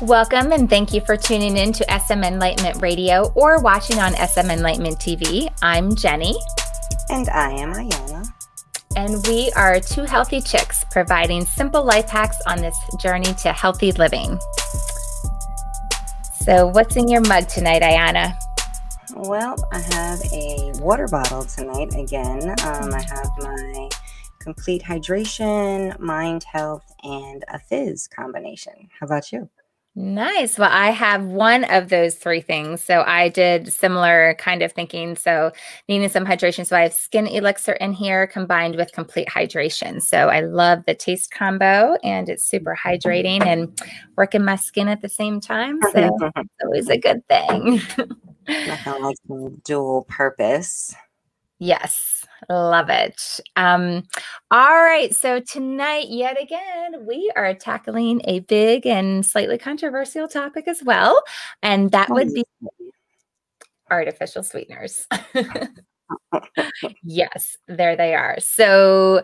Welcome and thank you for tuning in to SM Enlightenment Radio or watching on SM Enlightenment TV. I'm Jenny. And I am Ayana. And we are two healthy chicks providing simple life hacks on this journey to healthy living. So what's in your mug tonight, Ayana? Well, I have a water bottle tonight again. I have my complete hydration, mind health, and a fizz combination. How about you? Nice. Well, I have one of those three things. So I did similar kind of thinking. So needing some hydration. So I have skin elixir in here combined with complete hydration. So I love the taste combo and it's super hydrating and working my skin at the same time. So it's always a good thing. Nothing like dual purpose. Yes, love it. All right. So tonight, yet again, we are tackling a big and slightly controversial topic as well. And that would be artificial sweeteners. Yes, there they are. So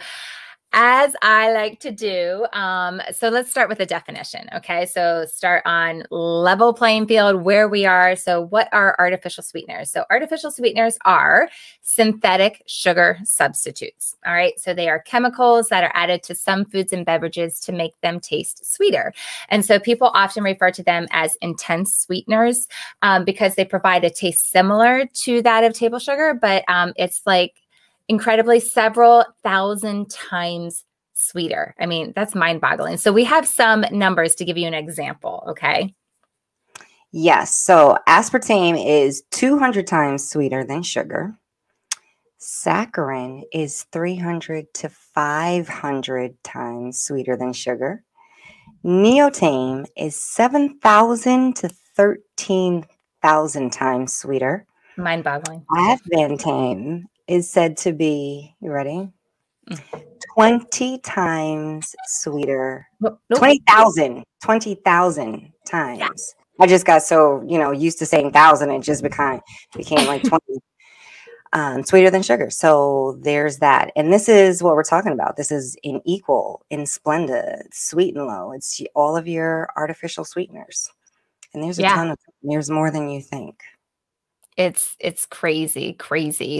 as I like to do, so let's start with the definition, okay? So start on level playing field where we are. So what are artificial sweeteners? So artificial sweeteners are synthetic sugar substitutes, all right? So they are chemicals that are added to some foods and beverages to make them taste sweeter. And so people often refer to them as intense sweeteners because they provide a taste similar to that of table sugar, but it's like incredibly several thousand times sweeter. I mean, that's mind-boggling. So we have some numbers to give you an example, okay? Yes. So aspartame is 200 times sweeter than sugar. Saccharin is 300 to 500 times sweeter than sugar. Neotame is 7,000 to 13,000 times sweeter. Mind-boggling. Aspartame is said to be, you ready? 20 times sweeter. Nope. 20,000 times. Yeah. I just got so, used to saying thousand, it just became like 20 sweeter than sugar. So there's that. And this is what we're talking about. This is in Equal, in Splenda, Sweet and Low. It's all of your artificial sweeteners. And there's a ton of them. There's more than you think. It's crazy.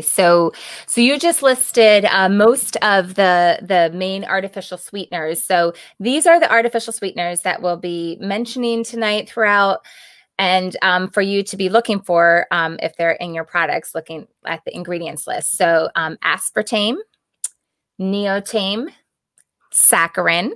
So you just listed most of the main artificial sweeteners. So these are the artificial sweeteners that we'll be mentioning tonight throughout, and for you to be looking for if they're in your products, looking at the ingredients list. So aspartame, neotame, saccharin.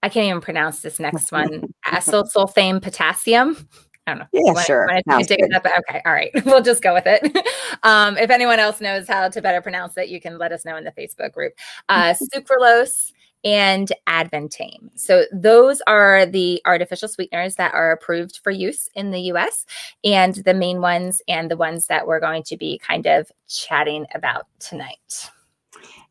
I can't even pronounce this next one. Acylsulfame potassium. I don't know. Yeah, sure. Dig it up. Okay. All right. We'll just go with it. If anyone else knows how to better pronounce it, you can let us know in the Facebook group. Sucralose and Advantame. So those are the artificial sweeteners that are approved for use in the US, and the main ones and the ones that we're going to be kind of chatting about tonight.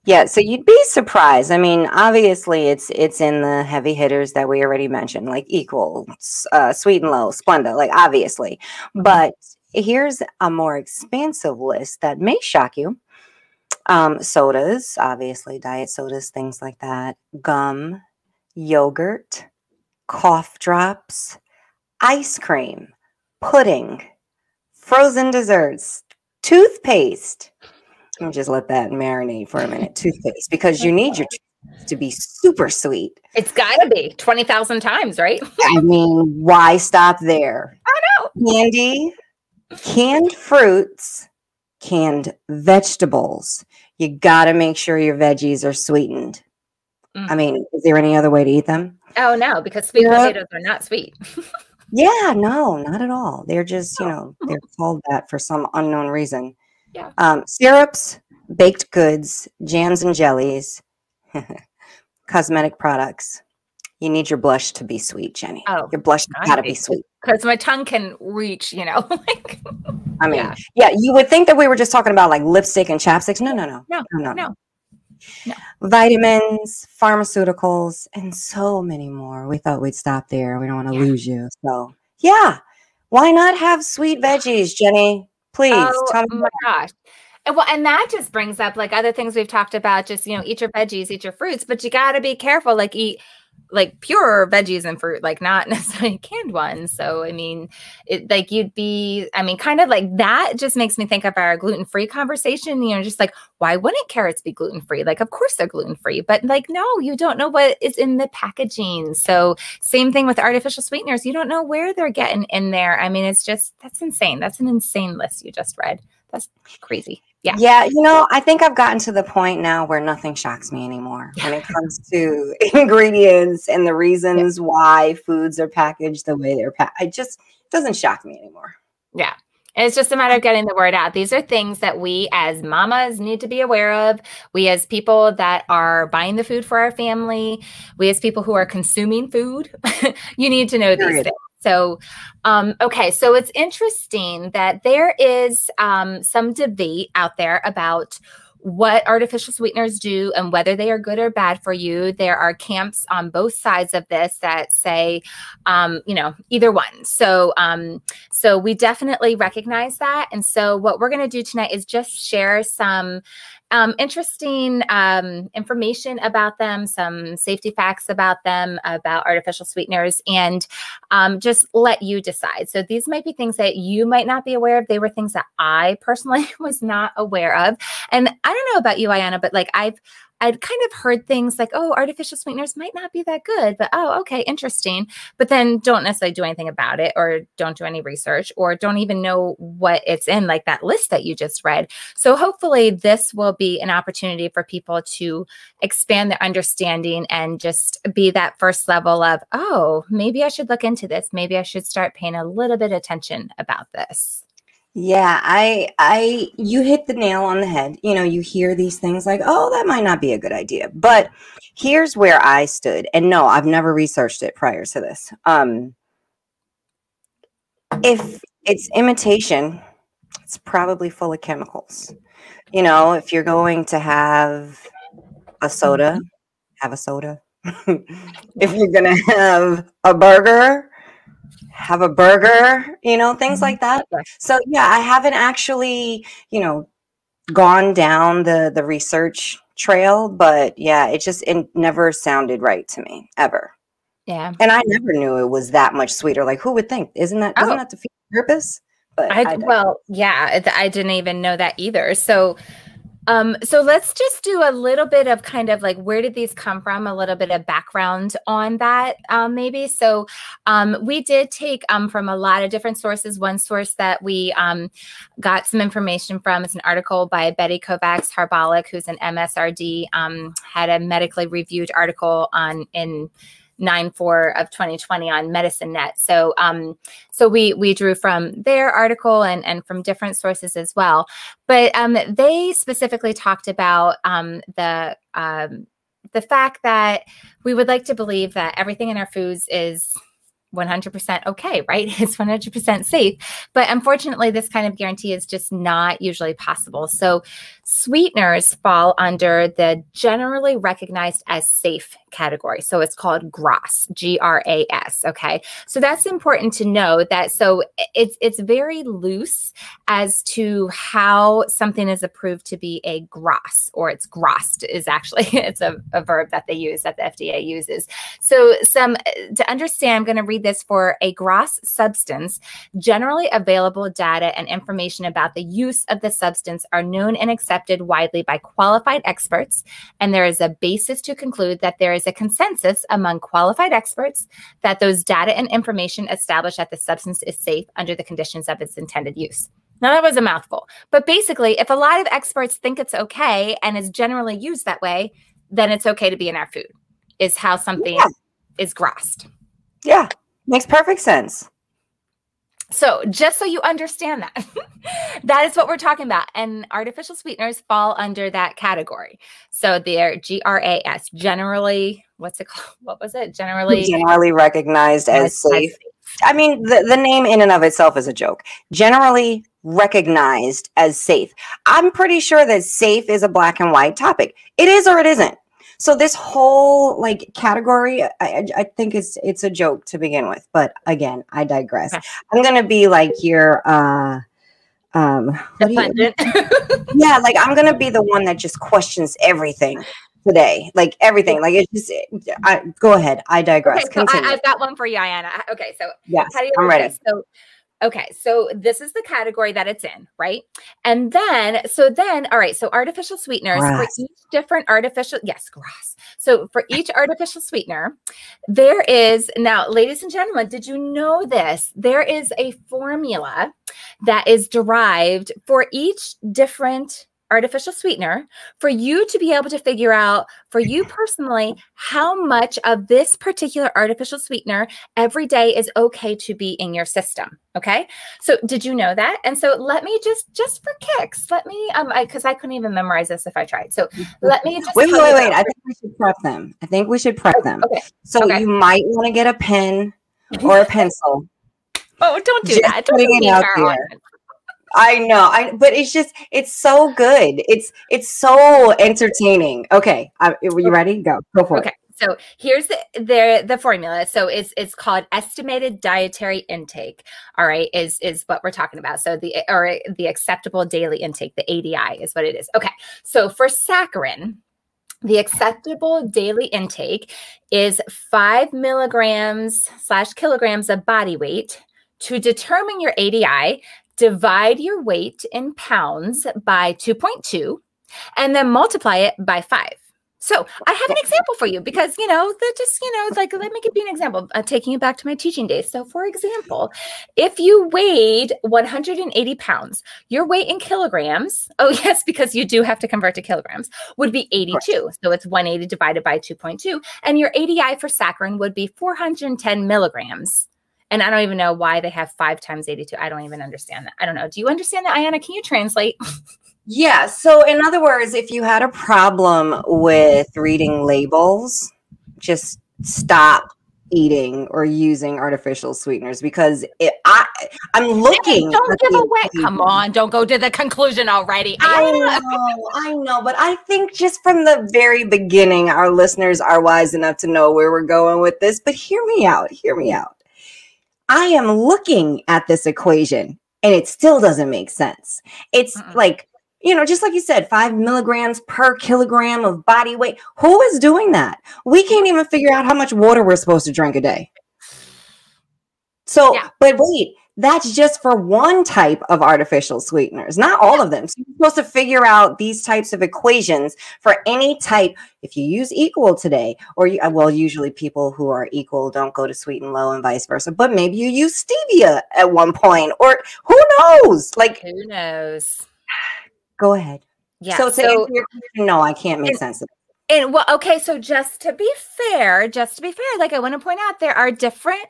Yeah, so you'd be surprised. I mean, obviously, it's in the heavy hitters that we already mentioned, like Equal, Sweet and Low, Splenda, like obviously. But here's a more expansive list that may shock you. Sodas, obviously, diet sodas, things like that. Gum, yogurt, cough drops, ice cream, pudding, frozen desserts, toothpaste. Let me just let that marinate for a minute. Toothpaste, because you need your toothpaste to be super sweet. It's got to be 20,000 times, right? I mean, why stop there? I know. Candy, canned fruits, canned vegetables. You got to make sure your veggies are sweetened. I mean, is there any other way to eat them? Oh, no, because sweet potatoes are not sweet. Yeah, no, not at all. They're just, they're called that for some unknown reason. Yeah. Syrups, baked goods, jams and jellies, cosmetic products. You need your blush to be sweet, Jenny. Oh, your blush got to be sweet. Because my tongue can reach, like. I mean, yeah, you would think that we were just talking about like lipstick and chapsticks. No. Vitamins, pharmaceuticals, and so many more. We thought we'd stop there. We don't want to lose you. So, yeah, why not have sweet veggies, Jenny? Please. Oh my gosh. And that just brings up like other things we've talked about, just, eat your veggies, eat your fruits, but you got to be careful, like eat like pure veggies and fruit, like not necessarily canned ones. So, I mean, it like kind of like that just makes me think of our gluten-free conversation, just like, why wouldn't carrots be gluten-free? Like, of course they're gluten-free, but like, no, you don't know what is in the packaging. So same thing with artificial sweeteners. You don't know where they're getting in there. I mean, that's insane. That's an insane list you just read. That's crazy. Yeah. Yeah. I think I've gotten to the point now where nothing shocks me anymore when it comes to ingredients and the reasons why foods are packaged the way they're packaged. It just doesn't shock me anymore. Yeah. It's just a matter of getting the word out. These are things that we as mamas need to be aware of. We as people that are buying the food for our family, we as people who are consuming food, you need to know these things. So, okay. So it's interesting that there is some debate out there about what artificial sweeteners do and whether they are good or bad for you. There are camps on both sides of this that say, either one. So, so we definitely recognize that. And so what we're going to do tonight is just share some interesting information about them, some safety facts about them, about artificial sweeteners, and just let you decide. So these might be things that you might not be aware of. They were things that I personally was not aware of. And I don't know about you, Ayanna, but like I'd kind of heard things like, oh, artificial sweeteners might not be that good, but oh, okay, interesting. But then don't necessarily do anything about it, or don't do any research, or don't even know what it's in, like that list that you just read. So hopefully this will be an opportunity for people to expand their understanding and just be that first level of, oh, maybe I should look into this. Maybe I should start paying a little bit of attention about this. Yeah, you hit the nail on the head. You hear these things like, oh, that might not be a good idea. But here's where I stood. And no, I've never researched it prior to this. If it's imitation, it's probably full of chemicals. If you're going to have a soda, have a soda. If you're going to have a burger, have a burger, things like that. So yeah, I haven't actually, gone down the research trail, but yeah, it never sounded right to me ever. Yeah. And I never knew it was that much sweeter. Like, who would think? Isn't that defeat the purpose? But I didn't even know that either. So let's just do a little bit of kind of like, where did these come from? A little bit of background on that, maybe. So we did take from a lot of different sources. One source that we got some information from is an article by Betty Kovacs-Harbolic, who's an MSRD, had a medically reviewed article in 9/4 of 2020 on Medicine Net. So we drew from their article and from different sources as well. But they specifically talked about the fact that we would like to believe that everything in our foods is 100% okay, right? It's 100% safe. But unfortunately, this kind of guarantee is just not usually possible. So sweeteners fall under the generally recognized as safe category. So it's called GRAS, G-R-A-S. Okay. So that's important to know that. So it's very loose as to how something is approved to be a GRAS, or it's GRASed is actually, it's a verb that they use, that the FDA uses. So to understand, I'm going to read this for a GRAS substance. Generally available data and information about the use of the substance are known and accepted widely by qualified experts, and there is a basis to conclude that there is a consensus among qualified experts that those data and information establish that the substance is safe under the conditions of its intended use. Now, that was a mouthful, but basically, if a lot of experts think it's okay and is generally used that way, then it's okay to be in our food, is how something is GRASed. Yeah, makes perfect sense. So just so you understand that, that is what we're talking about. And artificial sweeteners fall under that category. So they're GRAS, generally, what's it called? What was it? Generally recognized as safe. I mean, the name in and of itself is a joke. Generally recognized as safe. I'm pretty sure that safe is a black and white topic. It is or it isn't. So this whole like category, I think it's a joke to begin with. But again, I digress. I'm gonna be like your dependent. Yeah, like I'm gonna be the one that just questions everything. today, like everything, like it's just, go ahead. I digress. Okay, so I've got one for you, Ayanna. Okay, so yes, how do you I'm like ready. this? So, okay, so this is the category that it's in, right? And then, all right, so artificial sweeteners for each different artificial, yes, grass. So for each artificial sweetener, there is, now, ladies and gentlemen, did you know this? There is a formula that is derived for each different artificial sweetener for you to be able to figure out for you personally how much of this particular artificial sweetener every day is okay to be in your system. Okay. So did you know that? And so let me just for kicks, let me, because I couldn't even memorize this if I tried. So let me just wait. I think we should prep them. Okay. So you might want to get a pen or a pencil. Oh, don't do that. Don't putting it out there. I know, but it's so good. It's so entertaining. Okay, you ready? Go for it. Okay, so here's the formula. So it's called estimated dietary intake. All right, is what we're talking about. So the acceptable daily intake, the ADI is what it is. Okay, so for saccharin, the acceptable daily intake is 5 milligrams/kilograms of body weight. To determine your ADI, divide your weight in pounds by 2.2 and then multiply it by 5. So I have an example for you because, like, let me give you an example, taking it back to my teaching days. So for example, if you weighed 180 pounds, your weight in kilograms, oh yes, because you do have to convert to kilograms, would be 82. So it's 180 divided by 2.2. And your ADI for saccharin would be 410 milligrams. And I don't even know why they have 5 times 82. I don't even understand that. I don't know. Do you understand that, Ayanna? Can you translate? Yeah. So in other words, if you had a problem with reading labels, just stop eating or using artificial sweeteners because I'm looking. Don't give away. Come on. Don't go to the conclusion already. I know. But I think just from the very beginning, our listeners are wise enough to know where we're going with this. But hear me out. I am looking at this equation and it still doesn't make sense. It's like, just like you said, 5 milligrams per kilogram of body weight. Who is doing that? We can't even figure out how much water we're supposed to drink a day. So, but wait, that's just for one type of artificial sweeteners, not all of them. So you're supposed to figure out these types of equations for any type. If you use equal today, or usually people who are equal don't go to sweet and low and vice versa, but maybe you use stevia at one point, or who knows? Like, who knows? Go ahead. Yeah. So to answer your question, no, I can't make sense of it. And well, okay. So just to be fair, like I want to point out, there are different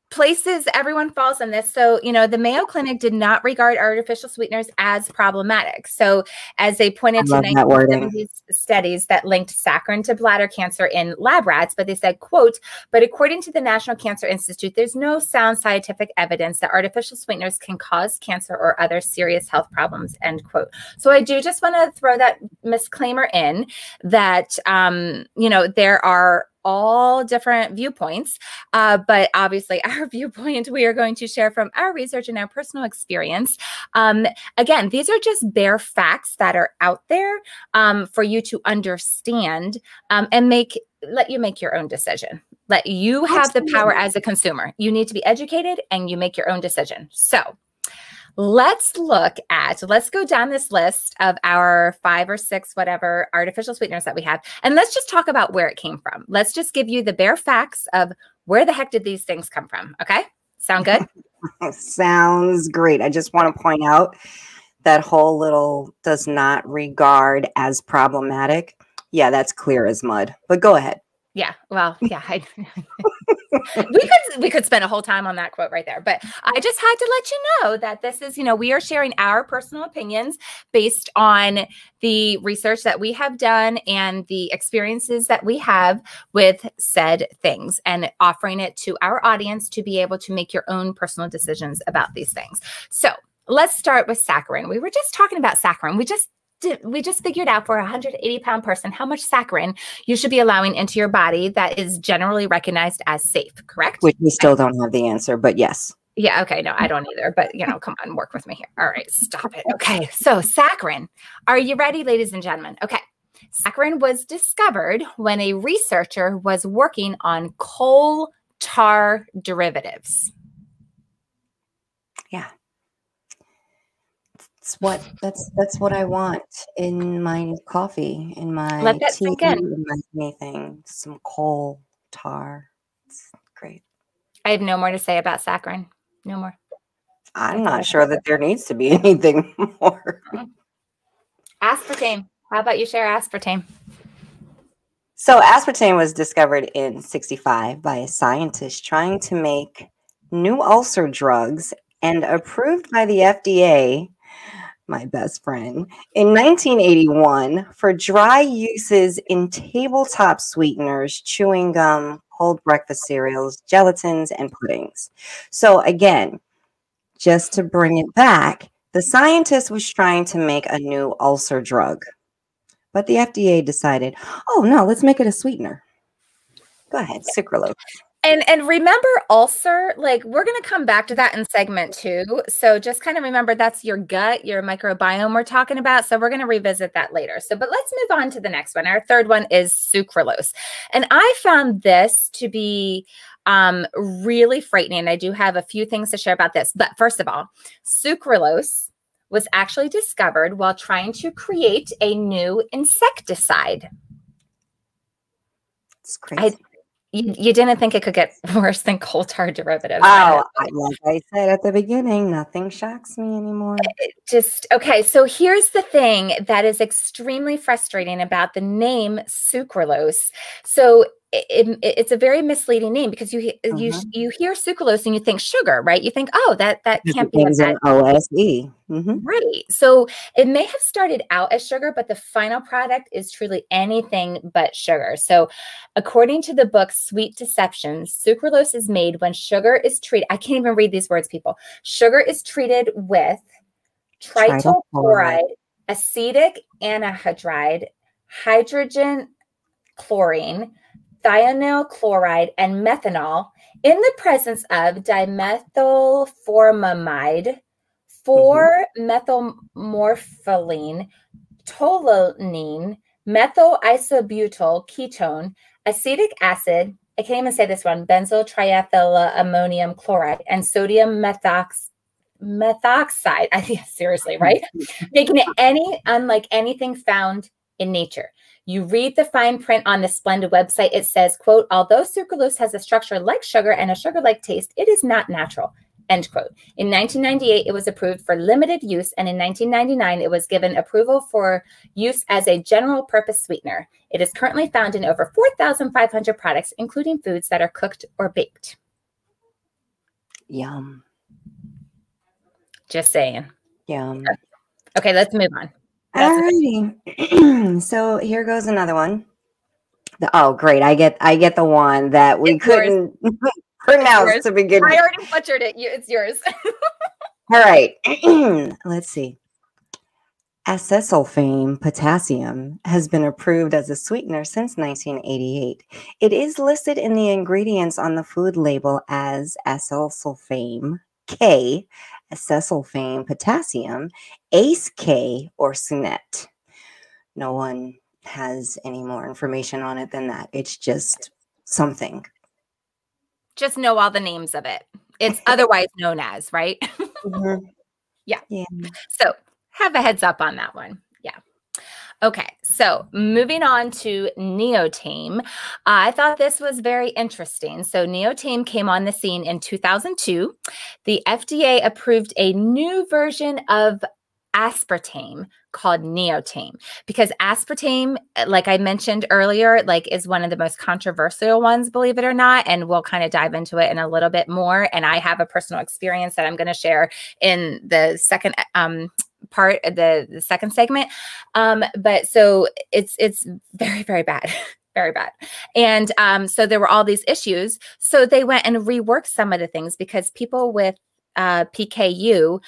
places everyone falls in this. So, the Mayo Clinic did not regard artificial sweeteners as problematic. So as they pointed to 1970s studies that linked saccharin to bladder cancer in lab rats, but they said, quote, but according to the National Cancer Institute, there's no sound scientific evidence that artificial sweeteners can cause cancer or other serious health problems, end quote. So I do just want to throw that disclaimer in that, there are all different viewpoints, but obviously our viewpoint we are going to share from our research and our personal experience. Again, these are just bare facts that are out there for you to understand and let you make your own decision. Let you have the power as a consumer. You need to be educated and you make your own decision. So let's go down this list of our 5 or 6, whatever artificial sweeteners that we have. And let's just talk about where it came from. Let's just give you the bare facts of where the heck did these things come from. Okay. Sound good? Sounds great. I just want to point out that whole little does not regard as problematic. Yeah, that's clear as mud, but go ahead. Yeah. Well, yeah. We could spend a whole time on that quote right there, but I just had to let you know that this is, we are sharing our personal opinions based on the research that we have done and the experiences that we have with said things and offering it to our audience to be able to make your own personal decisions about these things. So let's start with saccharin. We were just talking about saccharin. We just figured out for a 180-pound person how much saccharin you should be allowing into your body that is generally recognized as safe, correct? Which we still don't have the answer, but yes. Yeah, okay, no, I don't either, but come on, work with me here. All right, stop it. Okay, so saccharin. Are you ready, ladies and gentlemen? Okay, Saccharin was discovered when a researcher was working on coal tar derivatives. Yeah. That's what I want in my coffee, in my Let that tea, sink in. in my anything. Some coal tar. It's great. I have no more to say about saccharin. No more. I'm not sure that there needs to be anything more. Aspartame. How about you share aspartame? So aspartame was discovered in 1965 by a scientist trying to make new ulcer drugs and approved by the FDA, my best friend, in 1981 for dry uses in tabletop sweeteners, chewing gum, cold breakfast cereals, gelatins, and puddings. So again, just to bring it back, the scientist was trying to make a new ulcer drug, but the FDA decided, oh no, let's make it a sweetener. Go ahead, sucralose. And remember ulcer, like we're going to come back to that in segment 2. So just kind of remember that's your gut, your microbiome we're talking about. So we're going to revisit that later. So, but let's move on to the next one. Our third one is sucralose. And I found this to be really frightening. I do have a few things to share about this. But first of all, sucralose was actually discovered while trying to create a new insecticide. It's crazy. You didn't think it could get worse than coal tar derivatives. Oh, like I said at the beginning, nothing shocks me anymore. Okay, so here's the thing that is extremely frustrating about the name sucralose. So it's a very misleading name because you hear sucralose and you think sugar, right? You think, oh, that can't be an OSE. Right. So it may have started out as sugar, but the final product is truly anything but sugar. So according to the book Sweet Deception, sucralose is made when sugar is treated. I can't even read these words, people. Sugar is treated with trityl chloride, acetic anhydride, hydrogen chlorine, thionyl chloride, and methanol in the presence of dimethylformamide, 4-methylmorpholine, toluene, methyl isobutyl ketone, acetic acid, I can't even say this one, benzyl triethylammonium chloride, and sodium methoxide. I think seriously, right? Making it unlike anything found in nature. You read the fine print on the Splenda website. It says, quote, although sucralose has a structure like sugar and a sugar-like taste, it is not natural, end quote. In 1998, it was approved for limited use, and in 1999, it was given approval for use as a general purpose sweetener. It is currently found in over 4,500 products, including foods that are cooked or baked. Yum. Just saying. Yum. Okay, let's move on. Alrighty. So here goes another one. Oh, great. I get the one that we couldn't pronounce to begin with. I already butchered it. It's yours. All right. Let's see. Acesulfame potassium has been approved as a sweetener since 1988. It is listed in the ingredients on the food label as acesulfame K, acesulfame potassium, ACE K, or Sunet. No one has any more information on it than that. It's just something. Just know all the names of it. It's otherwise known as, right? Yeah. So have a heads up on that one. Yeah. Okay, so moving on to Neotame. I thought this was very interesting. So Neotame came on the scene in 2002. The FDA approved a new version of aspartame called Neotame because aspartame, like I mentioned earlier, like is one of the most controversial ones, believe it or not, and we'll kind of dive into it in a little bit more. And I have a personal experience that I'm going to share in the second part of the second segment. But so it's very, very bad. Very bad. And so there were all these issues. So they went and reworked some of the things because people with PKU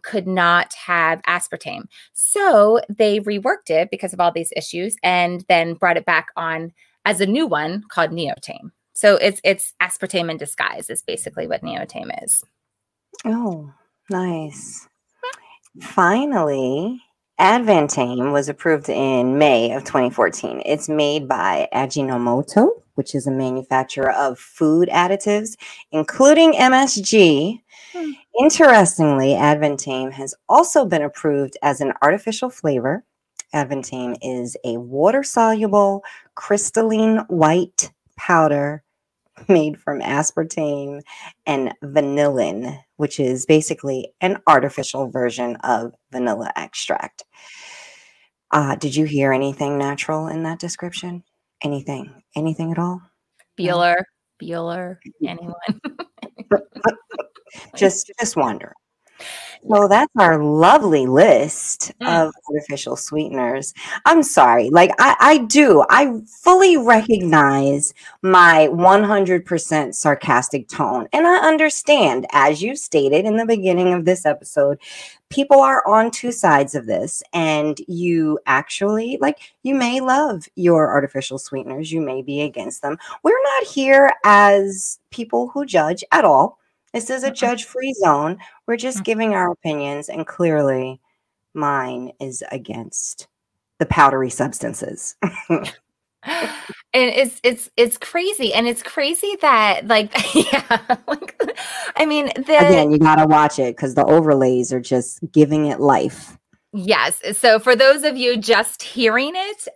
could not have aspartame. So they reworked it because of all these issues and then brought it back on as a new one called Neotame. So it's aspartame in disguise is basically what Neotame is. Oh, nice. Finally, Advantame was approved in May of 2014. It's made by Ajinomoto, which is a manufacturer of food additives, including MSG. Interestingly, Advantame has also been approved as an artificial flavor. Advantame is a water-soluble, crystalline white powder made from aspartame and vanillin, which is basically an artificial version of vanilla extract. Did you hear anything natural in that description? Anything at all? Bueller, anyone? just wonder. So that's our lovely list of artificial sweeteners. I'm sorry. Like I fully recognize my 100% sarcastic tone. And I understand, as you stated in the beginning of this episode, people are on two sides of this. And you actually, you may love your artificial sweeteners. You may be against them. We're not here as people who judge at all. This is a judge-free zone. We're just giving our opinions, and clearly mine is against the powdery substances. And it's crazy. And it's crazy that again, you gotta watch it because the overlays are just giving it life. Yes. So for those of you just hearing it,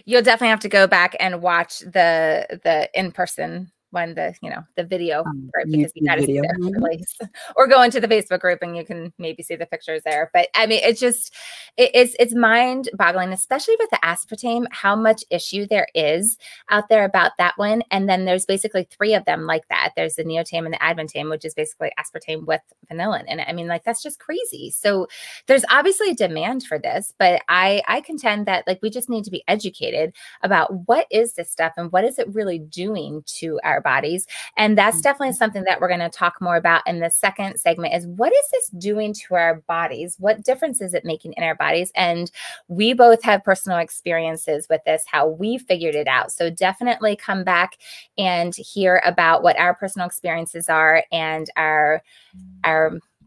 you'll definitely have to go back and watch the in-person one, the video part, because you got to see their release, or go into the Facebook group and you can maybe see the pictures there. But I mean, it's mind boggling, especially with the aspartame, how much issue there is out there about that one. And then there's basically three of them like that. There's the neotame and the advantame, which is basically aspartame with vanillin. And I mean, that's just crazy. So there's obviously a demand for this, but I contend that we just need to be educated about what is this stuff and what is it really doing to our bodies. And that's definitely something that we're going to talk more about in the second segment, is what is this doing to our bodies? What difference is it making in our bodies? And we both have personal experiences with this, how we figured it out. So definitely come back and hear about what our personal experiences are and our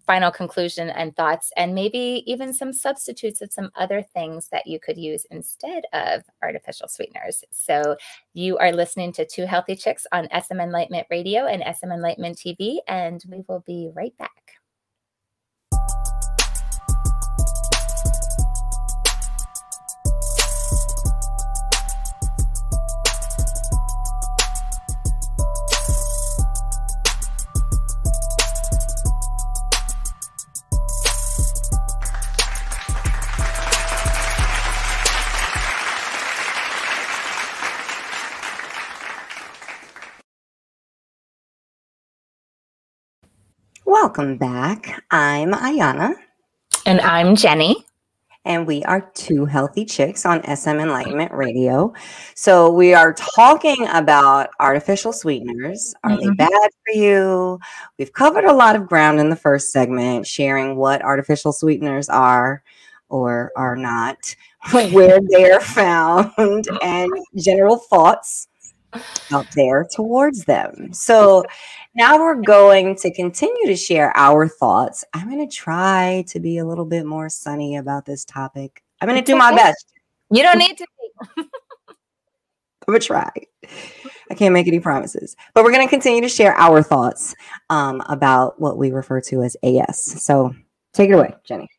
final conclusion and thoughts, and maybe even some substitutes of some other things that you could use instead of artificial sweeteners. So you are listening to Two Healthy Chicks on SM Enlightenment Radio and SM Enlightenment TV, and we will be right back. Welcome back. I'm Ayana. And I'm Jenny. And we are Two Healthy Chicks on SM Enlightenment Radio. So we are talking about artificial sweeteners. Are they bad for you? We've covered a lot of ground in the first segment, sharing what artificial sweeteners are or are not, where they're found, and general thoughts out there towards them. So now we're going to continue to share our thoughts. I'm going to try to be a little bit more sunny about this topic. I'm going to do my best. You don't need to be. I'm going to try. I can't make any promises, but we're going to continue to share our thoughts about what we refer to as AS. So take it away, Jenny.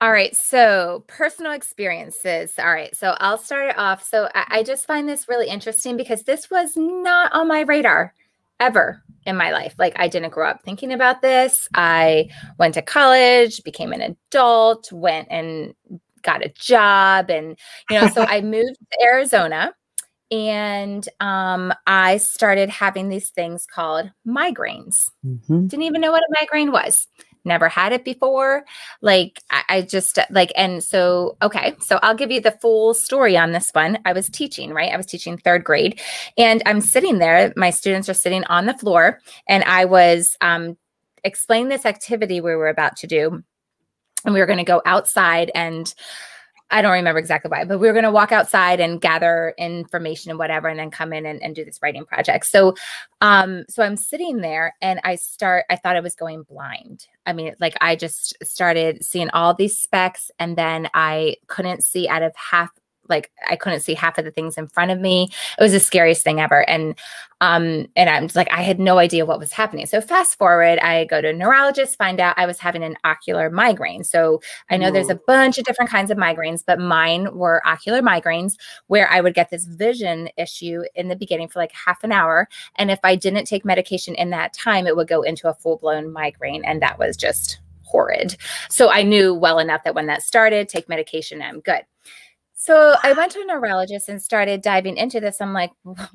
All right. So personal experiences. All right. So I'll start it off. So I just find this really interesting because this was not on my radar ever in my life. I didn't grow up thinking about this. I went to college, became an adult, went and got a job. And, so I moved to Arizona, and I started having these things called migraines. Didn't even know what a migraine was. Never had it before. I just and so, okay. So I'll give you the full story on this one. I was teaching, right? I was teaching third grade, and I'm sitting there. My students are sitting on the floor, and I was explaining this activity we were about to do. And we were going to go outside and I don't remember exactly why, but we were going to walk outside and gather information and whatever, and then come in and do this writing project. So, so I'm sitting there and I thought I was going blind. I mean, like I just started seeing all these specks, and then I couldn't see out of half. Like I couldn't see half of the things in front of me. It was the scariest thing ever. And I'm just like, I had no idea what was happening. So fast forward, I go to a neurologist, find out I was having an ocular migraine. So I know there's a bunch of different kinds of migraines, but mine were ocular migraines where I would get this vision issue in the beginning for like half an hour. And if I didn't take medication in that time, it would go into a full-blown migraine. And that was just horrid. So I knew well enough that when that started, take medication, I'm good. So I went to a neurologist and started diving into this. I'm like,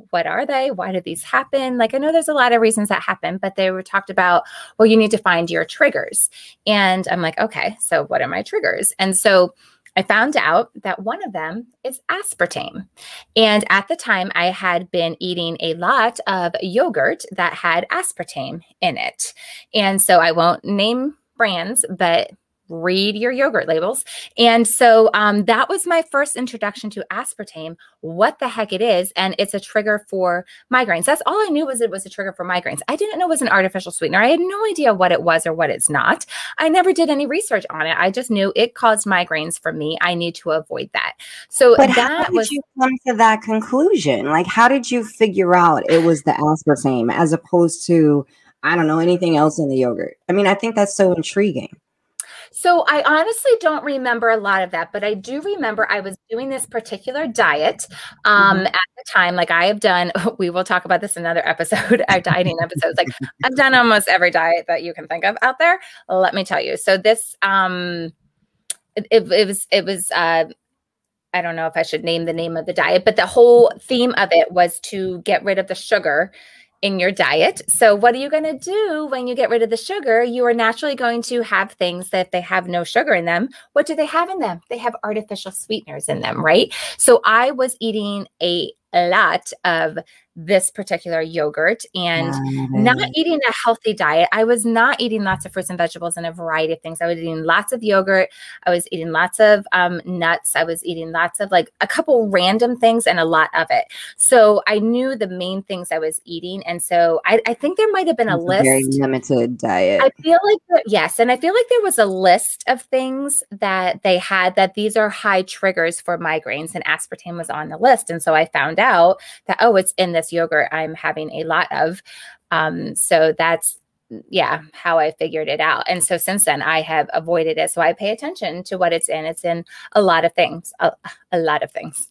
what are they? Why did these happen? Like, I know there's a lot of reasons that happen, but they were talked about, well, you need to find your triggers. And I'm like, okay, so what are my triggers? And so I found out that one of them is aspartame. And at the time I had been eating a lot of yogurt that had aspartame in it. And so I won't name brands, but read your yogurt labels. And so that was my first introduction to aspartame, what the heck it is. And it's a trigger for migraines. That's all I knew, was it was a trigger for migraines. I didn't know it was an artificial sweetener. I had no idea what it was or what it's not. I never did any research on it. I just knew it caused migraines for me. I need to avoid that. So but how did you come to that conclusion? Like, how did you figure out it was the aspartame as opposed to, I don't know, anything else in the yogurt? I mean, I think that's so intriguing. So I honestly don't remember a lot of that, but I do remember I was doing this particular diet at the time. Like I have done, we will talk about this in another episode, our dieting episodes. Like I've done almost every diet that you can think of out there. Let me tell you. So this, it was I don't know if I should name the name of the diet, but the whole theme of it was to get rid of the sugar in your diet. So what are you going to do when you get rid of the sugar? You are naturally going to have things that they have no sugar in them. What do they have in them? They have artificial sweeteners in them, right? So I was eating a lot of this particular yogurt and not eating a healthy diet. I was not eating lots of fruits and vegetables and a variety of things. I was eating lots of yogurt. I was eating lots of nuts. I was eating lots of like a couple random things and a lot of it. So I knew the main things I was eating. And so I think there might have been a list. Very limited diet. I feel like, yes. And I feel like there was a list of things that they had that these are high triggers for migraines, and aspartame was on the list. And so I found out that, oh, it's in this yogurt I'm having a lot of. So that's, yeah, how I figured it out. And so since then I have avoided it. So I pay attention to what it's in. It's in a lot of things, a lot of things.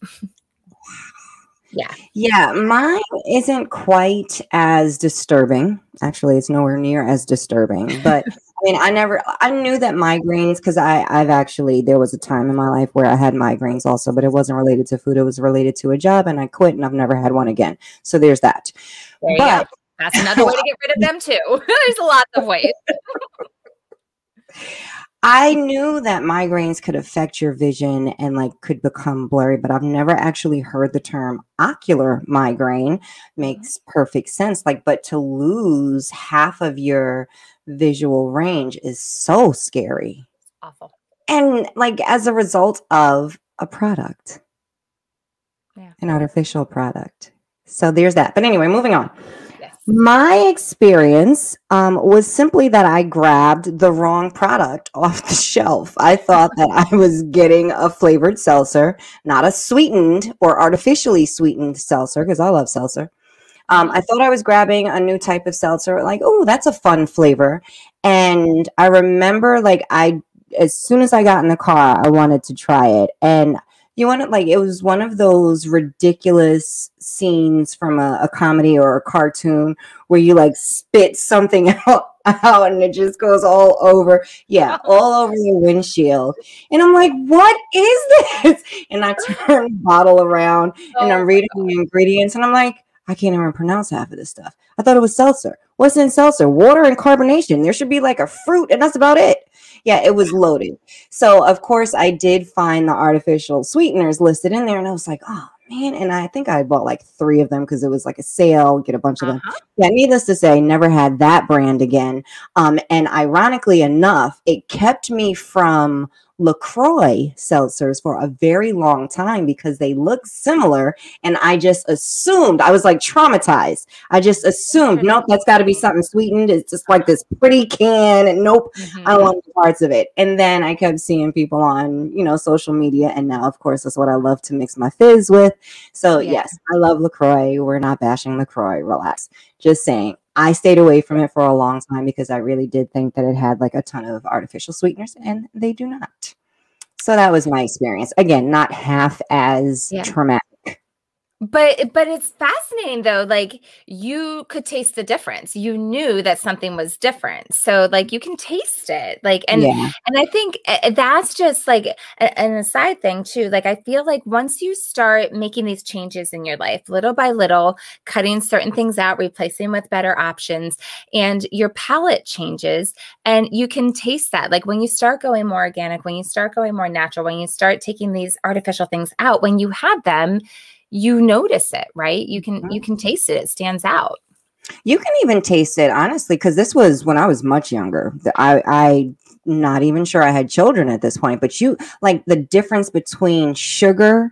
Yeah. Yeah. Mine isn't quite as disturbing. Actually, it's nowhere near as disturbing, but I mean, I knew that migraines, because I've actually, there was a time in my life where I had migraines also, but it wasn't related to food. It was related to a job, and I quit, and I've never had one again. So there's that. There you go. That's another way to get rid of them too. There's lots of ways. I knew that migraines could affect your vision and like could become blurry, but I've never actually heard the term ocular migraine. Makes perfect sense. Like, but to lose half of your visual range is so scary. Awful. And like as a result of a product, an artificial product. So there's that. But anyway, moving on. My experience was simply that I grabbed the wrong product off the shelf. I thought that I was getting a flavored seltzer, not a sweetened or artificially sweetened seltzer, because I love seltzer. I thought I was grabbing a new type of seltzer, like, oh, that's a fun flavor. And I remember, like, as soon as I got in the car, I wanted to try it. And you want it, like, it was one of those ridiculous scenes from a comedy or a cartoon where you like spit something out and it just goes all over. Yeah, all over the windshield. And I'm like, what is this? And I turn the bottle around and I'm reading the ingredients and I'm like, I can't even pronounce half of this stuff. I thought it was seltzer. What's in seltzer? Water and carbonation. There should be like a fruit, and that's about it. Yeah, it was loaded. So, of course, I did find the artificial sweeteners listed in there, and I was like, oh, man. And I think I bought like 3 of them because it was like a sale, get a bunch of them. Yeah, needless to say, never had that brand again. And ironically enough, it kept me from LaCroix seltzers for a very long time because they look similar. And I just assumed, I was like traumatized. I just assumed, nope, that's got to be something sweetened. It's just like this pretty can. And nope, I don't want parts of it. And then I kept seeing people on, you know, social media. And now, of course, that's what I love to mix my fizz with. So yes, I love LaCroix. We're not bashing LaCroix. Relax. Just saying. I stayed away from it for a long time because I really did think that it had like a ton of artificial sweeteners, and they do not. So that was my experience. Again, not half as traumatic. But it's fascinating though, like you could taste the difference. You knew that something was different. So like you can taste it. Like and I think that's just like an aside thing too. Like I feel like once you start making these changes in your life, little by little, cutting certain things out, replacing with better options, and your palate changes and you can taste that. Like when you start going more organic, when you start going more natural, when you start taking these artificial things out, when you have them, you notice it, right? You can taste it. It stands out. You can even taste it, honestly, because this was when I was much younger. I not even sure I had children at this point, but you like the difference between sugar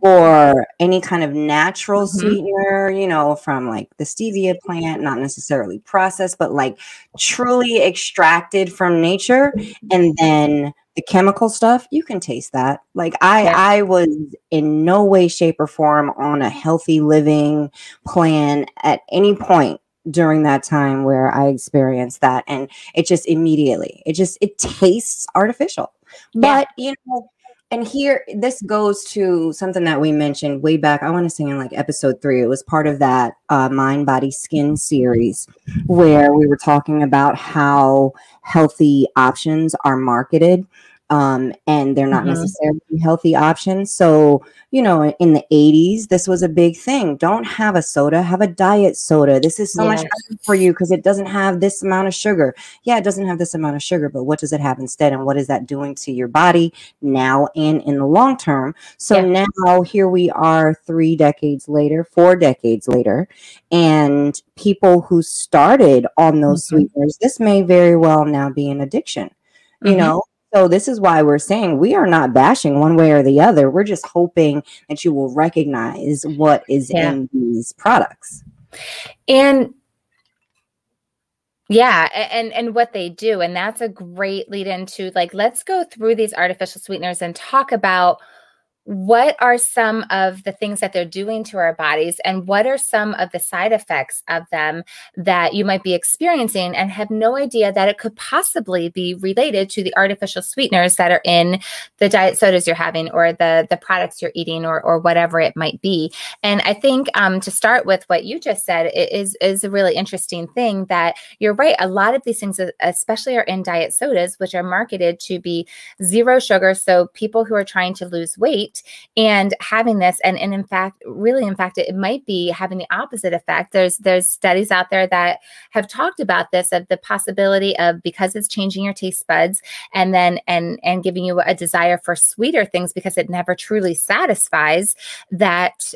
or any kind of natural sweetener, you know, from like the stevia plant, not necessarily processed, but like truly extracted from nature, and then the chemical stuff, you can taste that. Like I was in no way, shape, or form on a healthy living plan at any point during that time where I experienced that. And it just immediately, it tastes artificial. But, you know, and here, this goes to something that we mentioned way back, I want to say in like episode 3, it was part of that Mind, Body, Skin series where we were talking about how healthy options are marketed. And they're not necessarily healthy options. So, you know, in the 80s, this was a big thing. Don't have a soda, have a diet soda. This is so much better for you because it doesn't have this amount of sugar. Yeah, it doesn't have this amount of sugar, but what does it have instead? And what is that doing to your body now and in the long term? So now here we are 3 decades later, 4 decades later, and people who started on those sweeteners, this may very well now be an addiction, you know? So this is why we're saying we are not bashing one way or the other. We're just hoping that you will recognize what is in these products. And and what they do. And that's a great lead into like, let's go through these artificial sweeteners and talk about what are some of the things that they're doing to our bodies and what are some of the side effects of them that you might be experiencing and have no idea that it could possibly be related to the artificial sweeteners that are in the diet sodas you're having or the products you're eating or whatever it might be. And I think to start with what you just said is a really interesting thing that you're right. A lot of these things, especially are in diet sodas, which are marketed to be 0 sugar. So people who are trying to lose weight and having this, and in fact, it might be having the opposite effect. There's studies out there that have talked about this, of the possibility of, because it's changing your taste buds and then and giving you a desire for sweeter things because it never truly satisfies, that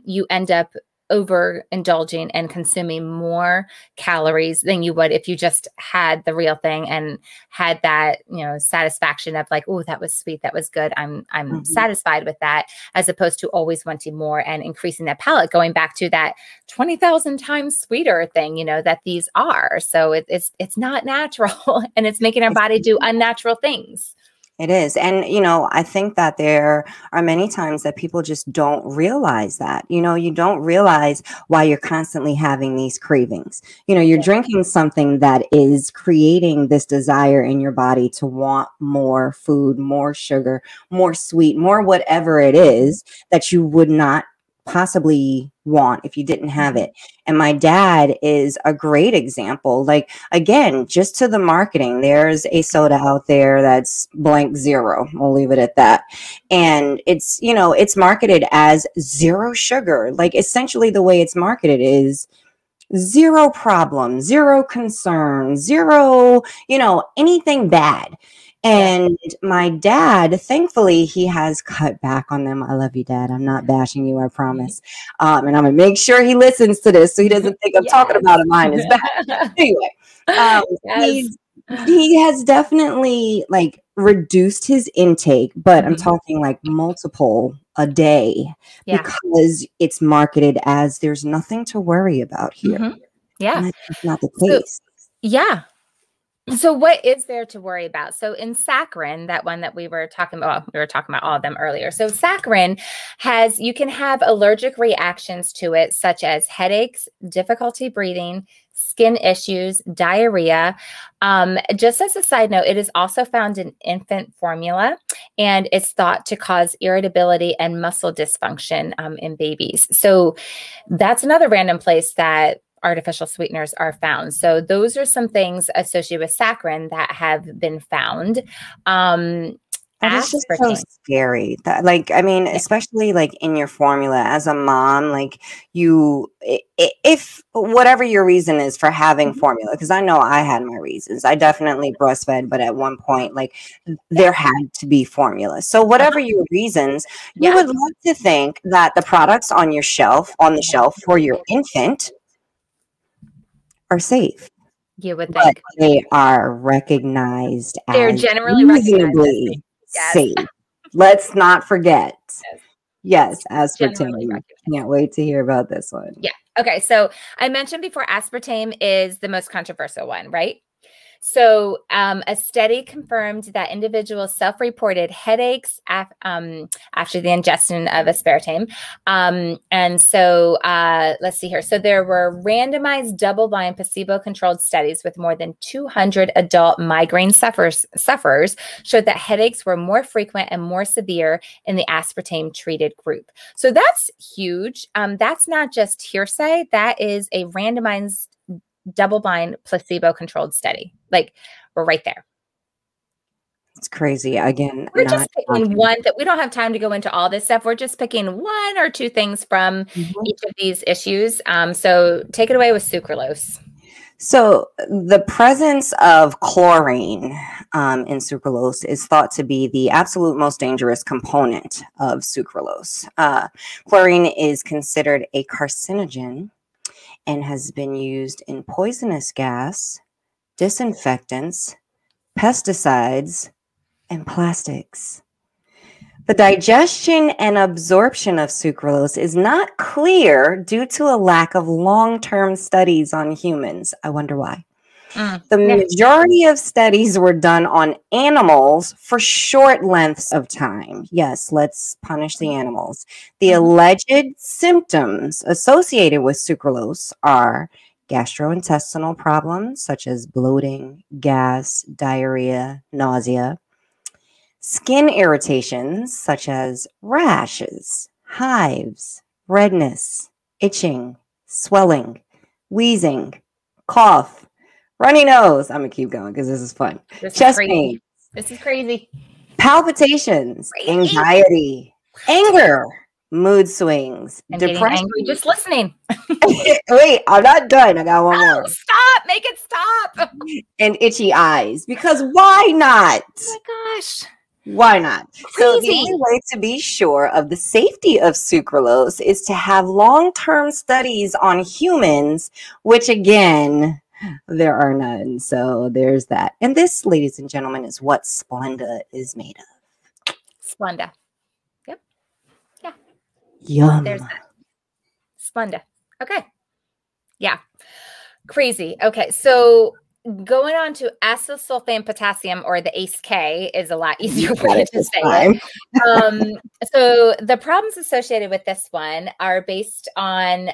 you end up overindulging and consuming more calories than you would if you just had the real thing and had that, you know, satisfaction of like, oh, that was sweet, that was good, I'm satisfied with that, as opposed to always wanting more and increasing that palate, going back to that 20,000 times sweeter thing, you know, that these are. So it's not natural and it's making our body do unnatural things. It is. And, you know, I think that there are many times that people just don't realize that, you know, you don't realize why you're constantly having these cravings. You know, you're drinking something that is creating this desire in your body to want more food, more sugar, more sweet, more whatever it is that you would not possibly want if you didn't have it. And my dad is a great example. Like, again, just to the marketing, there's a soda out there that's blank 0. We'll leave it at that. And it's, you know, it's marketed as 0 sugar. Like, essentially the way it's marketed is 0 problem, 0 concern, 0, you know, anything bad. And my dad, thankfully, he has cut back on them. I love you, Dad. I'm not bashing you, I promise. And I'm going to make sure he listens to this so he doesn't think I'm talking about him behind his back. Anyway, he has definitely like reduced his intake, but I'm talking like multiple a day because it's marketed as there's nothing to worry about here. Yeah. And that's just not the case. Yeah. So what is there to worry about? So in saccharin, that one that we were talking about all of them earlier. So saccharin you can have allergic reactions to it, such as headaches, difficulty breathing, skin issues, diarrhea. Just as a side note, it is also found in infant formula, and it's thought to cause irritability and muscle dysfunction in babies. So that's another random place that artificial sweeteners are found. So those are some things associated with saccharin that have been found. That is just so scary. That, like, I mean, especially like in your formula as a mom, like if whatever your reason is for having formula, because I know I had my reasons. I definitely breastfed, but at one point, like there had to be formula. So whatever your reasons, you would love to think that the products on the shelf for your infant are safe. You would But think they are recognized they're as generally reasonably safe. Let's not forget. Yes, aspartame. Can't wait to hear about this one. Yeah. Okay. So I mentioned before, aspartame is the most controversial one, right? So a study confirmed that individuals self-reported headaches after the ingestion of aspartame. And so let's see here. So there were randomized double-blind placebo-controlled studies with more than 200 adult migraine sufferers showed that headaches were more frequent and more severe in the aspartame-treated group. So that's huge. That's not just hearsay. That is a randomized double-blind placebo-controlled study. Like, we're right there. It's crazy. Again, we're just picking one that we don't have time to go into all this stuff. We're just picking one or two things from each of these issues. So take it away with sucralose. So the presence of chlorine in sucralose is thought to be the absolute most dangerous component of sucralose. Chlorine is considered a carcinogen and has been used in poisonous gas, disinfectants, pesticides, and plastics. The digestion and absorption of sucralose is not clear due to a lack of long-term studies on humans. I wonder why. The majority of studies were done on animals for short lengths of time. Yes, let's punish the animals. The alleged symptoms associated with sucralose are gastrointestinal problems such as bloating, gas, diarrhea, nausea, skin irritations such as rashes, hives, redness, itching, swelling, wheezing, cough, runny nose. I'm going to keep going because this is fun. Chest pain. This is crazy. Palpitations, anxiety, anger, mood swings, depression. Angry just listening. Wait, I'm not done. I got one more. Stop. Make it stop. And itchy eyes. Because why not? Oh my gosh. Why not? Crazy. So the only way to be sure of the safety of sucralose is to have long-term studies on humans, which again, there are none. So there's that. And this, ladies and gentlemen, is what Splenda is made of. Splenda. Yep. Yeah. Yum. There's that. Splenda. Okay. Yeah. Crazy. Okay. So going on to acesulfame potassium, or the ACE-K, is a lot easier way to say it. So the problems associated with this one are based on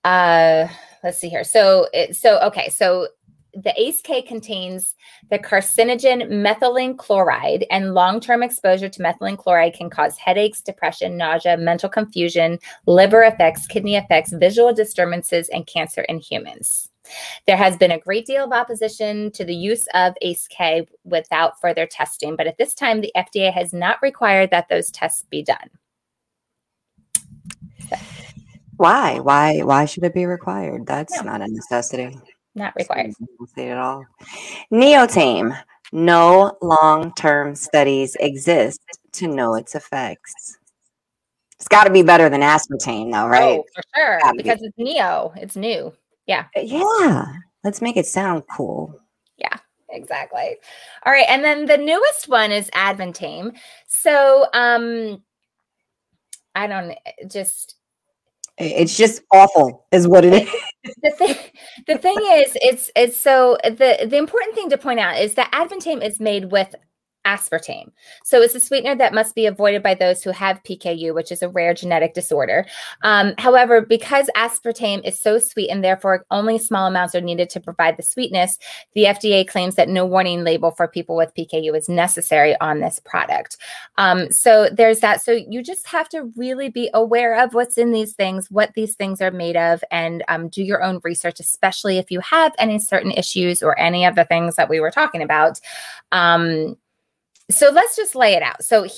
let's see here. So the ACE-K contains the carcinogen methylene chloride, and long-term exposure to methylene chloride can cause headaches, depression, nausea, mental confusion, liver effects, kidney effects, visual disturbances, and cancer in humans. There has been a great deal of opposition to the use of ACE-K without further testing, but at this time, the FDA has not required that those tests be done. So. Why should it be required? That's not a necessity. Not required. At all. Neotame. No long-term studies exist to know its effects. It's got to be better than aspartame, though, right? Oh, for sure. Because it's neo. It's new. Yeah. Yeah. Let's make it sound cool. Yeah. Exactly. All right. And then the newest one is Aspartame. So I don't just it's just awful is what it is. The thing is, it's so the important thing to point out is that Aspartame is made with aspartame. So it's a sweetener that must be avoided by those who have PKU, which is a rare genetic disorder. However, because aspartame is so sweet and therefore only small amounts are needed to provide the sweetness, the FDA claims that no warning label for people with PKU is necessary on this product. So there's that. So you just have to really be aware of what's in these things, what these things are made of, and do your own research, especially if you have any certain issues or any of the things that we were talking about. So let's just lay it out. So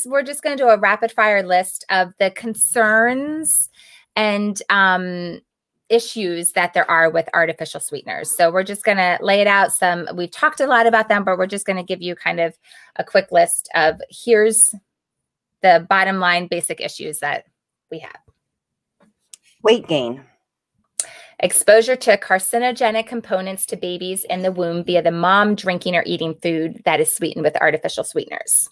we're just going to do a rapid fire list of the concerns and issues that there are with artificial sweeteners. So we're just going to lay it out. We've talked a lot about them, but we're just going to give you kind of a quick list of here's the bottom line basic issues that we have. Weight gain. Exposure to carcinogenic components to babies in the womb via the mom drinking or eating food that is sweetened with artificial sweeteners.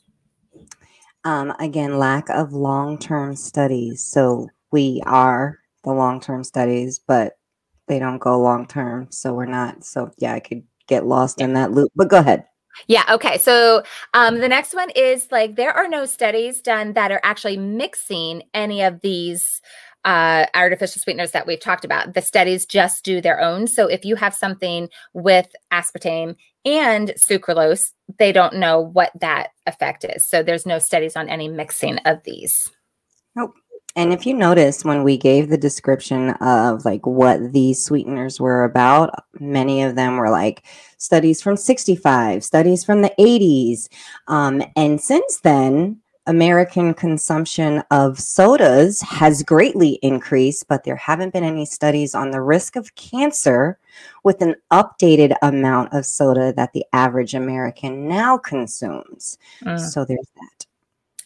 Again, lack of long-term studies. So we are the long-term studies, but they don't go long-term. So we're not. So yeah, I could get lost in that loop, but go ahead. Yeah. Okay. So the next one is there are no studies done that are actually mixing any of these artificial sweeteners that we've talked about. The studies just do their own. So if you have something with aspartame and sucralose, they don't know what that effect is. So there's no studies on any mixing of these. Nope. And if you notice, when we gave the description of what these sweeteners were about, many of them were studies from 65, studies from the 80s. And since then, American consumption of sodas has greatly increased, but there haven't been any studies on the risk of cancer with an updated amount of soda that the average American now consumes. So there's that.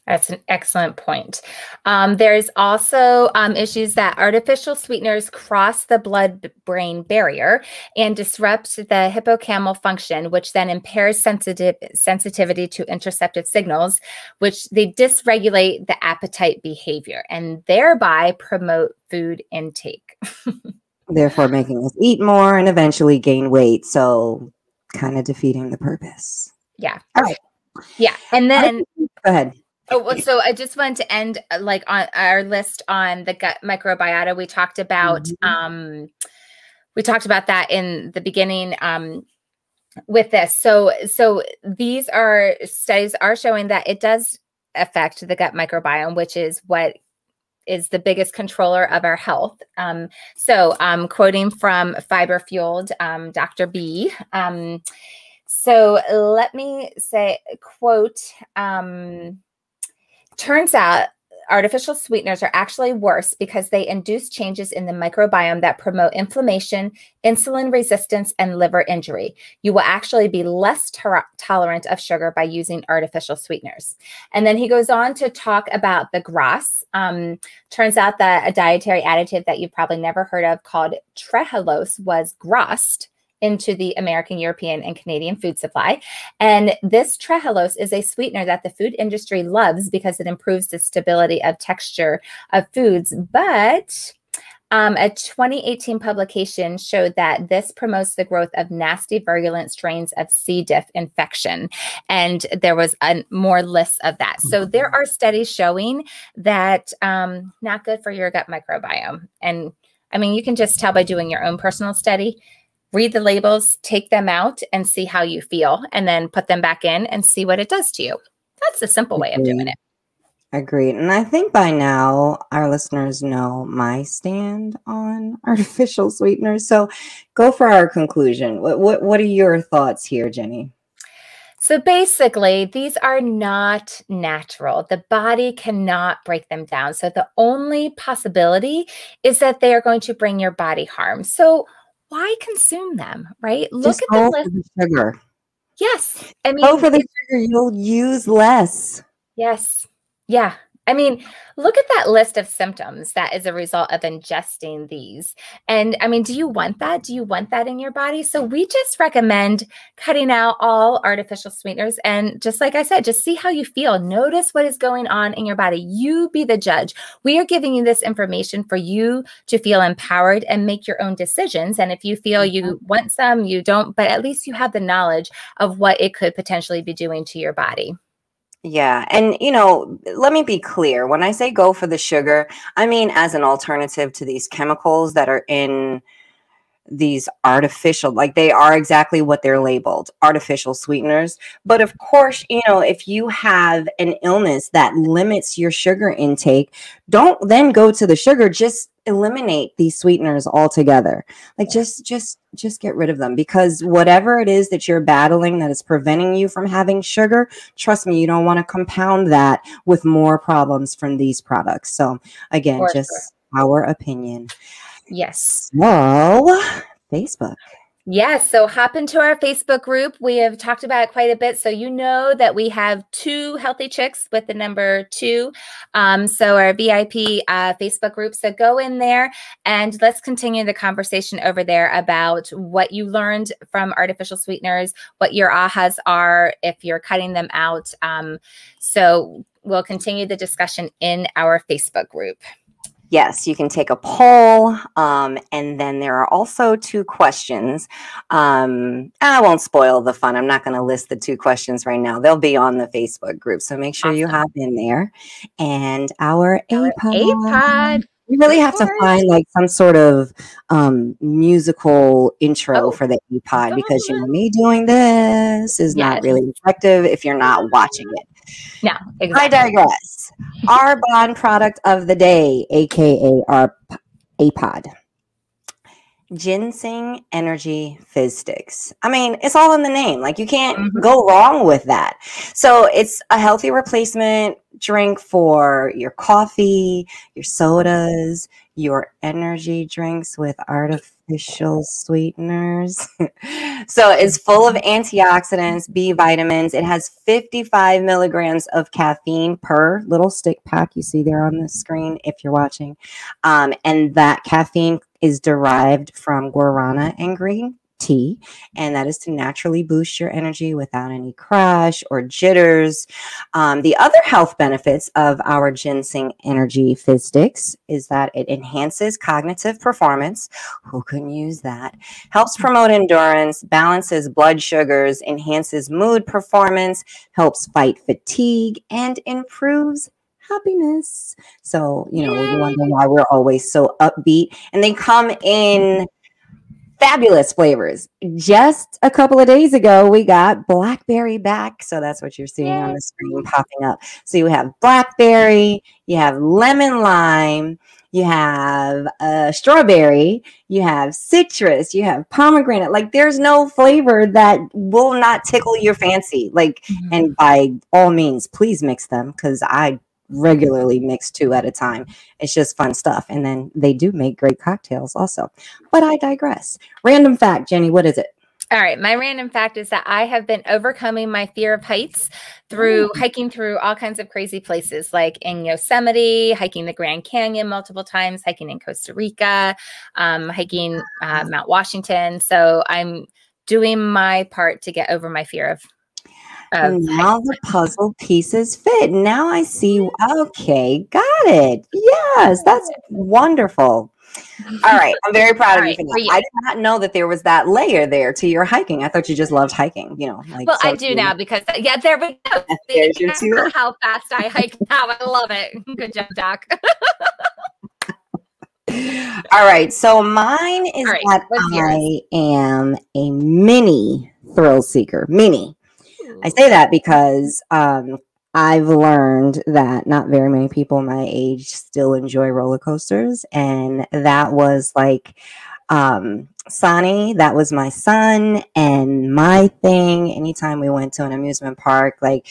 That's an excellent point. There's also issues that artificial sweeteners cross the blood-brain barrier and disrupt the hippocampal function, which then impairs sensitivity to interoceptive signals, which they dysregulate the appetite behavior and thereby promote food intake. Therefore making us eat more and eventually gain weight. So kind of defeating the purpose. Yeah. All right. Yeah. And then go ahead. Oh, well, so I just wanted to end on our list on the gut microbiota. We talked about that in the beginning with this. So these studies are showing that it does affect the gut microbiome, which is what is the biggest controller of our health. So quoting from Fiber Fueled, Dr. B. So let me say, quote, turns out artificial sweeteners are actually worse because they induce changes in the microbiome that promote inflammation, insulin resistance, and liver injury. You will actually be less tolerant of sugar by using artificial sweeteners. And then he goes on to talk about the GRAS. Turns out that a dietary additive that you've probably never heard of called Trehalose was GRASed into the American, European, and Canadian food supply. And this Trehalose is a sweetener that the food industry loves because it improves the stability of texture of foods. But a 2018 publication showed that this promotes the growth of nasty, virulent strains of C. diff infection. And there was more lists of that. So there are studies showing that not good for your gut microbiome. And I mean, you can just tell by doing your own personal study. Read the labels, take them out, and see how you feel, and then put them back in and see what it does to you. That's a simple way of doing it. Agreed. And I think by now our listeners know my stand on artificial sweeteners. So go for our conclusion. What are your thoughts here, Jenny? So basically, these are not natural. The body cannot break them down. So the only possibility is that they are going to bring your body harm. So why consume them, right? Look at the list. The sugar. Yes. I mean, go for the sugar. You'll use less. Yes. Yeah. I mean, look at that list of symptoms that is a result of ingesting these. And I mean, do you want that? Do you want that in your body? So we just recommend cutting out all artificial sweeteners. And just like I said, just see how you feel. Notice what is going on in your body. You be the judge. We are giving you this information for you to feel empowered and make your own decisions. And if you feel you want some, you don't, but at least you have the knowledge of what it could potentially be doing to your body. Yeah. And, you know, let me be clear. When I say go for the sugar, I mean as an alternative to these chemicals that are in these artificial, like they are exactly what they're labeled, artificial sweeteners. But of course, you know, if you have an illness that limits your sugar intake, don't then go to the sugar. Just eliminate these sweeteners altogether. Like just get rid of them, because whatever it is that you're battling that is preventing you from having sugar, trust me, you don't want to compound that with more problems from these products. So again, just our opinion. Yes. So, Facebook. Yes. So hop into our Facebook group. We have talked about it quite a bit. So you know that we have 2 healthy chicks with the number 2. So our VIP Facebook group. So go in there and let's continue the conversation over there about what you learned from artificial sweeteners, what your ahas are if you're cutting them out. So we'll continue the discussion in our Facebook group. Yes, you can take a poll, and then there are also 2 questions. I won't spoil the fun. I'm not going to list the 2 questions right now. They'll be on the Facebook group, so make sure you hop in there. And our APOD. We really have to find like some sort of musical intro for the APOD, because you know, me doing this is not really effective if you're not watching it. No, exactly. I digress. Our bond product of the day, aka our APOD. Ginseng Energy Fizz Sticks. I mean, it's all in the name. Like, you can't go wrong with that. So it's a healthy replacement drink for your coffee, your sodas, your energy drinks with artificial sweeteners. So it's full of antioxidants, B vitamins. It has 55 milligrams of caffeine per little stick pack you see there on the screen if you're watching. And that caffeine is derived from guarana and green tea, and that is to naturally boost your energy without any crash or jitters. The other health benefits of our Ginseng Energy Fizz Sticks is that it enhances cognitive performance. Who can use that? Helps promote endurance, balances blood sugars, enhances mood performance, helps fight fatigue, and improves happiness. So, you know, you wonder why we're always so upbeat. And they come in fabulous flavors. Just a couple of days ago, we got blackberry back. So that's what you're seeing on the screen popping up. So you have blackberry, you have lemon lime, you have strawberry, you have citrus, you have pomegranate. Like, there's no flavor that will not tickle your fancy. Like, and by all means, please mix them, because I regularly mix 2 at a time. It's just fun stuff. And then they do make great cocktails also. But I digress. Random fact, Jenny, what is it? All right. My random fact is that I have been overcoming my fear of heights through hiking through all kinds of crazy places, like in Yosemite, hiking the Grand Canyon multiple times, hiking in Costa Rica, hiking Mount Washington. So I'm doing my part to get over my fear of now the puzzle pieces fit. Now I see. Okay, got it. Yes, that's wonderful. All right, I'm very proud of you for that. I did not know that there was that layer there to your hiking. I thought you just loved hiking, you know. Like, well, I do now, because there we go. There's your 2. How fast I hike now. I love it. Good job, Doc. All right, so mine is that I am a mini thrill seeker. Mini. I say that because I've learned that not very many people my age still enjoy roller coasters. And that was like Sonny, that was my son and my thing. Anytime we went to an amusement park, like,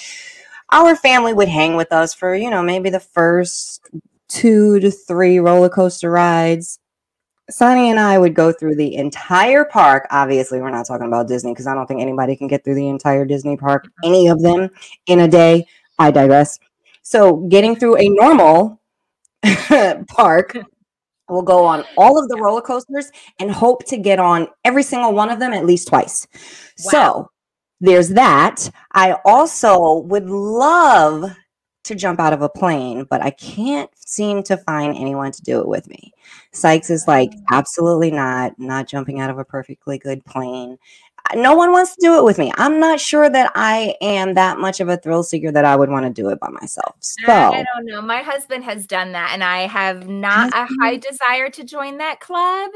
our family would hang with us for, you know, maybe the first 2 to 3 roller coaster rides. Sonny and I would go through the entire park. Obviously, we're not talking about Disney, because I don't think anybody can get through the entire Disney park, any of them, in a day. I digress. So getting through a normal park, we'll go on all of the roller coasters and hope to get on every single one of them at least twice. Wow. So there's that. I also would love to jump out of a plane, but I can't seem to find anyone to do it with me. Sykes is like, absolutely not jumping out of a perfectly good plane. No one wants to do it with me. I'm not sure that I am that much of a thrill seeker that I would want to do it by myself. So I don't know. My husband has done that, and I have not a high desire to join that club.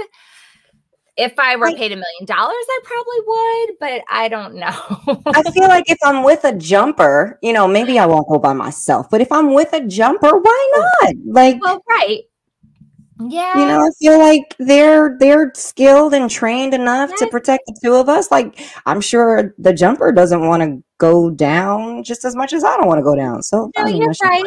If I were paid $1 million, I probably would, but I don't know. I feel like if I'm with a jumper, you know, maybe I won't go by myself, but if I'm with a jumper, why not? Like, well, right. Yeah. You know, I feel like they're skilled and trained enough to protect the two of us. Like, I'm sure the jumper doesn't want to go down just as much as I don't want to go down. So no, you're right.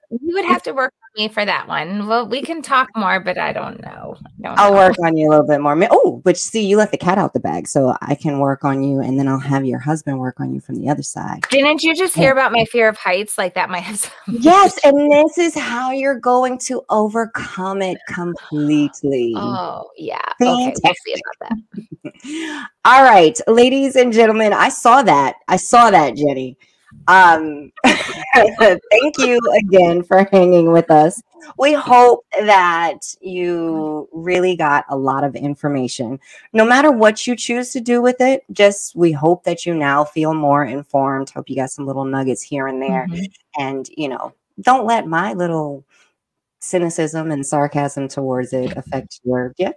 You would have to work on me for that one. Well, we can talk more, but I don't know. I'll work on you a little bit more. Oh, but see, you let the cat out the bag, so I can work on you, and then I'll have your husband work on you from the other side. Didn't you just hear about my fear of heights? Like that might have some. Yes, and this is how you're going to overcome it completely. Oh, yeah. Fantastic. Okay, we'll see about that. All right, ladies and gentlemen, I saw that, Jenny. Thank you again for hanging with us. We hope that you really got a lot of information. No matter what you choose to do with it, we hope that you now feel more informed. Hope you got some little nuggets here and there. And, you know, don't let my little cynicism and sarcasm towards it affect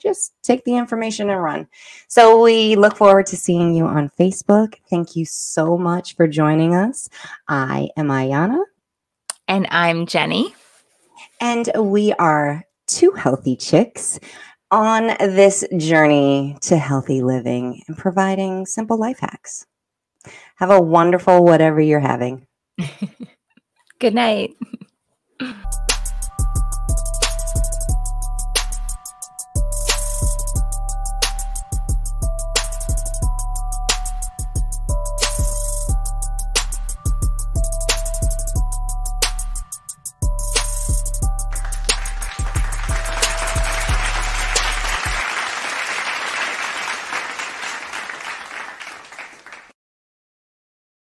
just take the information and run. So we look forward to seeing you on Facebook. Thank you so much for joining us. I am Ayana. And I'm Jenny. And we are two healthy chicks on this journey to healthy living and providing simple life hacks. Have a wonderful whatever you're having. Good night.